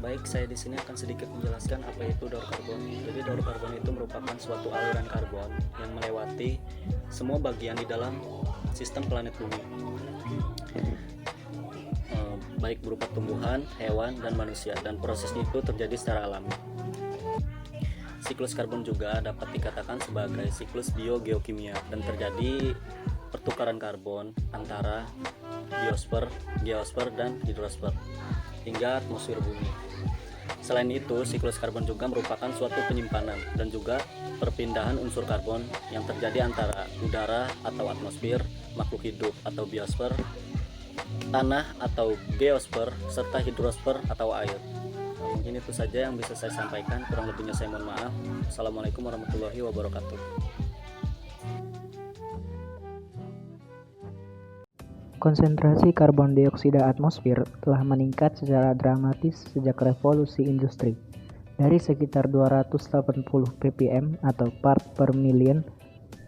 Baik, saya di sini akan sedikit menjelaskan apa itu daur karbon. Jadi daur karbon itu merupakan suatu aliran karbon yang melewati semua bagian di dalam sistem planet bumi, baik berupa tumbuhan, hewan, dan manusia, dan prosesnya itu terjadi secara alami. Siklus karbon juga dapat dikatakan sebagai siklus biogeokimia dan terjadi pertukaran karbon antara biosfer, geosfer, dan hidrosfer hingga atmosfer bumi. Selain itu, siklus karbon juga merupakan suatu penyimpanan dan juga perpindahan unsur karbon yang terjadi antara udara atau atmosfer, makhluk hidup atau biosfer, tanah atau geosfer, serta hidrosfer atau air. Mungkin itu saja yang bisa saya sampaikan, kurang lebihnya saya mohon maaf. Assalamualaikum warahmatullahi wabarakatuh. Konsentrasi karbon dioksida atmosfer telah meningkat secara dramatis sejak revolusi industri, dari sekitar 280 ppm atau part per million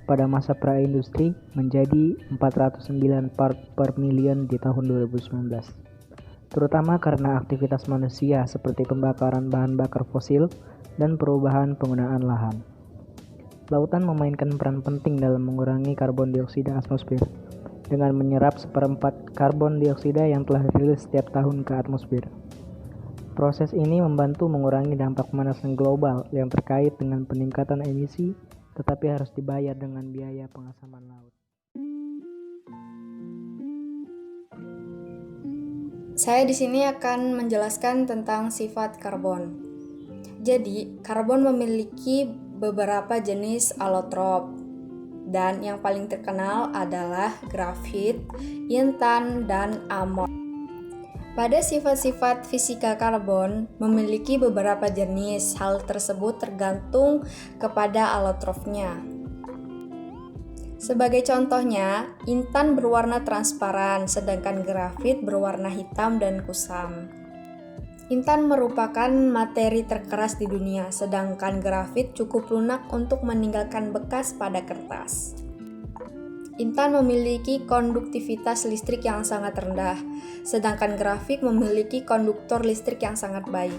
pada masa praindustri menjadi 409 part per million di tahun 2019, terutama karena aktivitas manusia seperti pembakaran bahan bakar fosil dan perubahan penggunaan lahan. Lautan memainkan peran penting dalam mengurangi karbon dioksida atmosfer dengan menyerap seperempat karbon dioksida yang telah dirilis setiap tahun ke atmosfer. Proses ini membantu mengurangi dampak pemanasan global yang terkait dengan peningkatan emisi, tetapi harus dibayar dengan biaya pengasaman laut. Saya di sini akan menjelaskan tentang sifat karbon. Jadi, karbon memiliki beberapa jenis alotrop, dan yang paling terkenal adalah grafit, intan, dan amor. Pada sifat-sifat fisika karbon memiliki beberapa jenis. Hal tersebut tergantung kepada alotropnya. Sebagai contohnya, intan berwarna transparan, sedangkan grafit berwarna hitam dan kusam. Intan merupakan materi terkeras di dunia, sedangkan grafit cukup lunak untuk meninggalkan bekas pada kertas. Intan memiliki konduktivitas listrik yang sangat rendah, sedangkan grafit memiliki konduktor listrik yang sangat baik.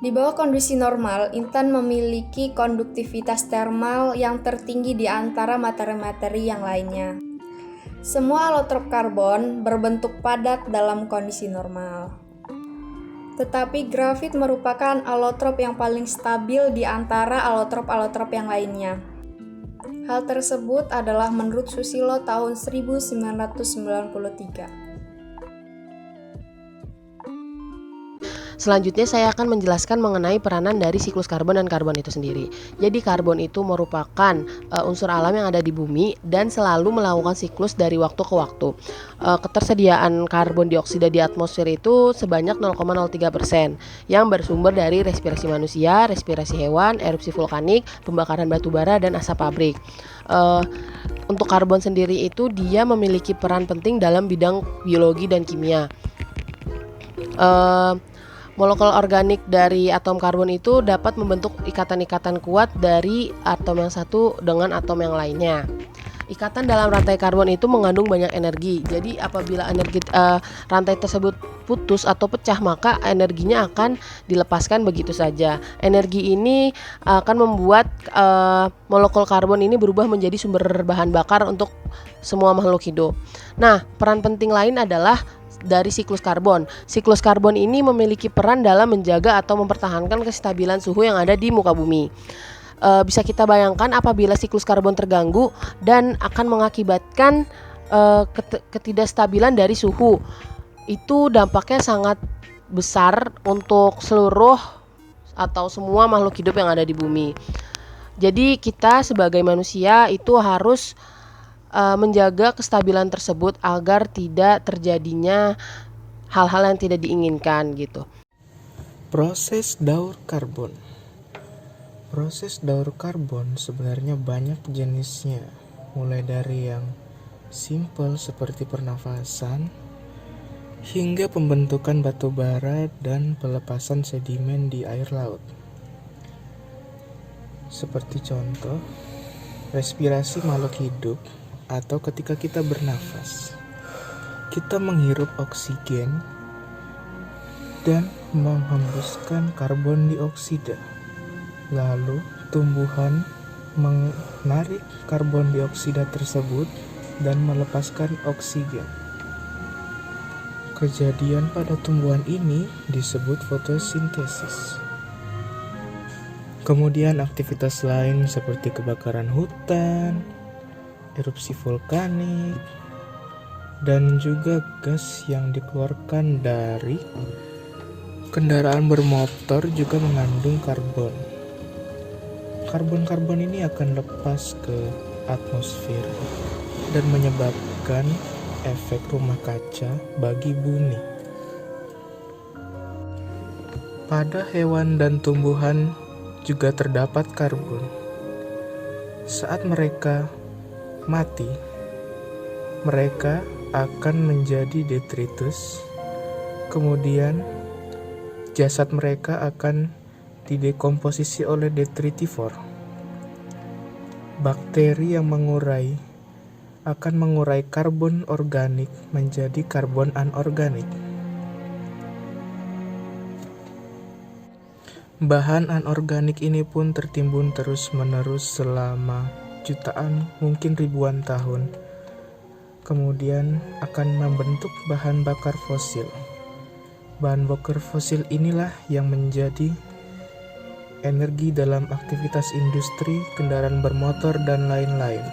Di bawah kondisi normal, intan memiliki konduktivitas termal yang tertinggi di antara materi-materi yang lainnya. Semua alotrop karbon berbentuk padat dalam kondisi normal. Tetapi grafit merupakan alotrop yang paling stabil di antara alotrop-alotrop yang lainnya. Hal tersebut adalah menurut Susilo tahun 1993. Selanjutnya saya akan menjelaskan mengenai peranan dari siklus karbon dan karbon itu sendiri. Jadi karbon itu merupakan unsur alam yang ada di bumi dan selalu melakukan siklus dari waktu ke waktu. Ketersediaan karbon dioksida di atmosfer itu sebanyak 0,03% yang bersumber dari respirasi manusia, respirasi hewan, erupsi vulkanik, pembakaran batu bara, dan asap pabrik. Untuk karbon sendiri itu dia memiliki peran penting dalam bidang biologi dan kimia. Molekul organik dari atom karbon itu dapat membentuk ikatan-ikatan kuat dari atom yang satu dengan atom yang lainnya. Ikatan dalam rantai karbon itu mengandung banyak energi. Jadi apabila rantai tersebut putus atau pecah, maka energinya akan dilepaskan begitu saja. Energi ini akan membuat molekul karbon ini berubah menjadi sumber bahan bakar untuk semua makhluk hidup. Nah, peran penting lain adalah dari siklus karbon. Siklus karbon ini memiliki peran dalam menjaga atau mempertahankan kestabilan suhu yang ada di muka bumi. Bisa kita bayangkan apabila siklus karbon terganggu dan akan mengakibatkan ketidakstabilan dari suhu. Itu dampaknya sangat besar untuk seluruh atau semua makhluk hidup yang ada di bumi. Jadi kita sebagai manusia itu harus menjaga kestabilan tersebut agar tidak terjadinya hal-hal yang tidak diinginkan gitu. Proses daur karbon. Proses daur karbon sebenarnya banyak jenisnya, mulai dari yang simpel seperti pernafasan hingga pembentukan batu bara dan pelepasan sedimen di air laut. Seperti contoh, respirasi makhluk hidup atau ketika kita bernafas. Kita menghirup oksigen dan menghembuskan karbon dioksida. Lalu tumbuhan menarik karbon dioksida tersebut dan melepaskan oksigen. Kejadian pada tumbuhan ini disebut fotosintesis. Kemudian aktivitas lain seperti kebakaran hutan, erupsi vulkanik, dan juga gas yang dikeluarkan dari kendaraan bermotor juga mengandung karbon. Karbon-karbon ini akan lepas ke atmosfer dan menyebabkan efek rumah kaca bagi bumi. Pada hewan dan tumbuhan juga terdapat karbon. Saat mereka mati, mereka akan menjadi detritus. Kemudian jasad mereka akan didekomposisi oleh detritivor. Bakteri yang akan mengurai karbon organik menjadi karbon anorganik. Bahan anorganik ini pun tertimbun terus-menerus selama jutaan, mungkin ribuan tahun. Kemudian akan membentuk bahan bakar fosil. Bahan bakar fosil inilah yang menjadi energi dalam aktivitas industri, kendaraan bermotor, dan lain-lain.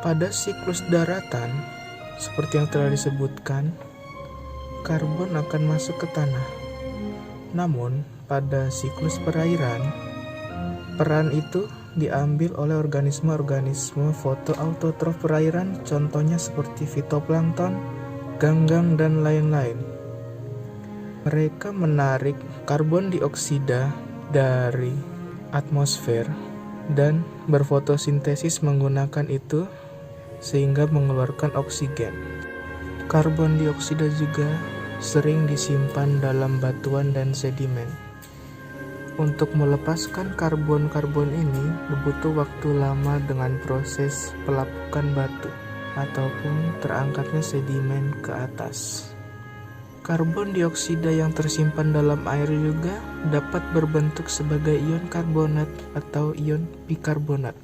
Pada siklus daratan, seperti yang telah disebutkan, karbon akan masuk ke tanah. Namun, pada siklus perairan, peran itu diambil oleh organisme-organisme fotoautotrof perairan, contohnya seperti fitoplankton, ganggang, dan lain-lain. Mereka menarik karbon dioksida dari atmosfer dan berfotosintesis menggunakan itu sehingga mengeluarkan oksigen. Karbon dioksida juga sering disimpan dalam batuan dan sedimen. Untuk melepaskan karbon-karbon ini butuh waktu lama dengan proses pelapukan batu ataupun terangkatnya sedimen ke atas. Karbon dioksida yang tersimpan dalam air juga dapat berbentuk sebagai ion karbonat atau ion bikarbonat.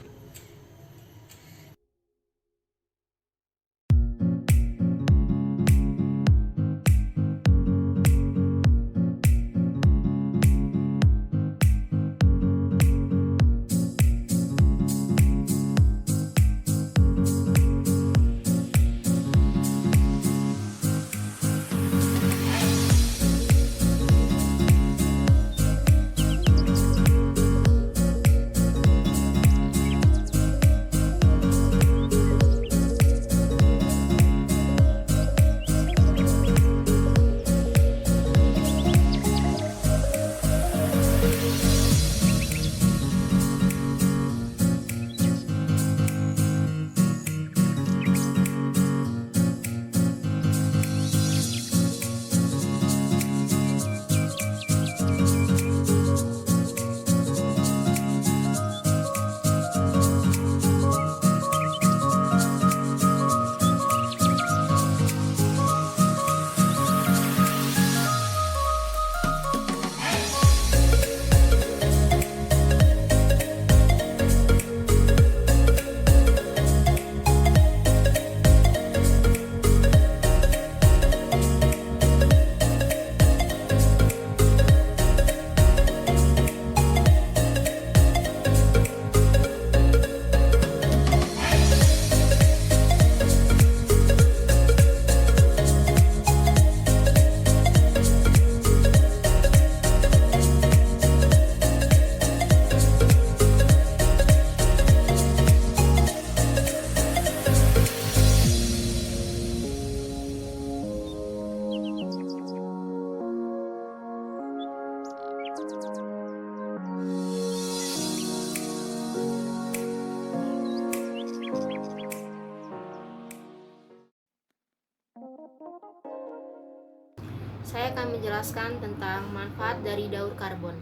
Saya akan menjelaskan tentang manfaat dari daur karbon.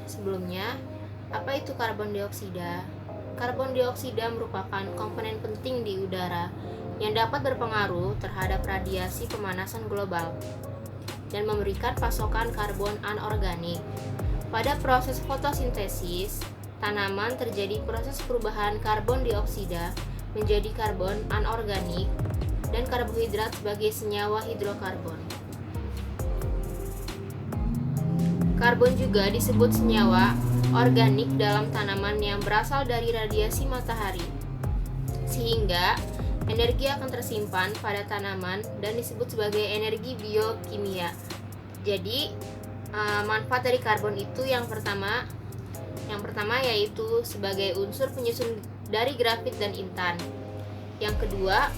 Sebelumnya, apa itu karbon dioksida? Karbon dioksida merupakan komponen penting di udara yang dapat berpengaruh terhadap radiasi pemanasan global dan memberikan pasokan karbon anorganik. Pada proses fotosintesis, tanaman terjadi proses perubahan karbon dioksida menjadi karbon anorganik dan karbohidrat sebagai senyawa hidrokarbon. Karbon juga disebut senyawa organik dalam tanaman yang berasal dari radiasi matahari, sehingga energi akan tersimpan pada tanaman dan disebut sebagai energi biokimia. Jadi, manfaat dari karbon itu yang pertama yaitu sebagai unsur penyusun dari grafit dan intan. Yang kedua,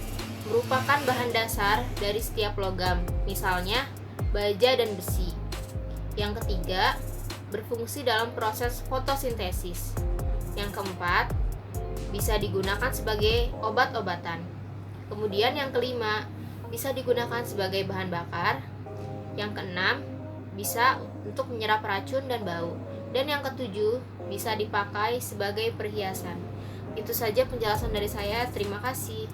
merupakan bahan dasar dari setiap logam, misalnya baja dan besi. Yang ketiga, berfungsi dalam proses fotosintesis. Yang keempat, bisa digunakan sebagai obat-obatan. Kemudian yang kelima, bisa digunakan sebagai bahan bakar. Yang keenam, bisa untuk menyerap racun dan bau. Dan yang ketujuh, bisa dipakai sebagai perhiasan. Itu saja penjelasan dari saya. Terima kasih.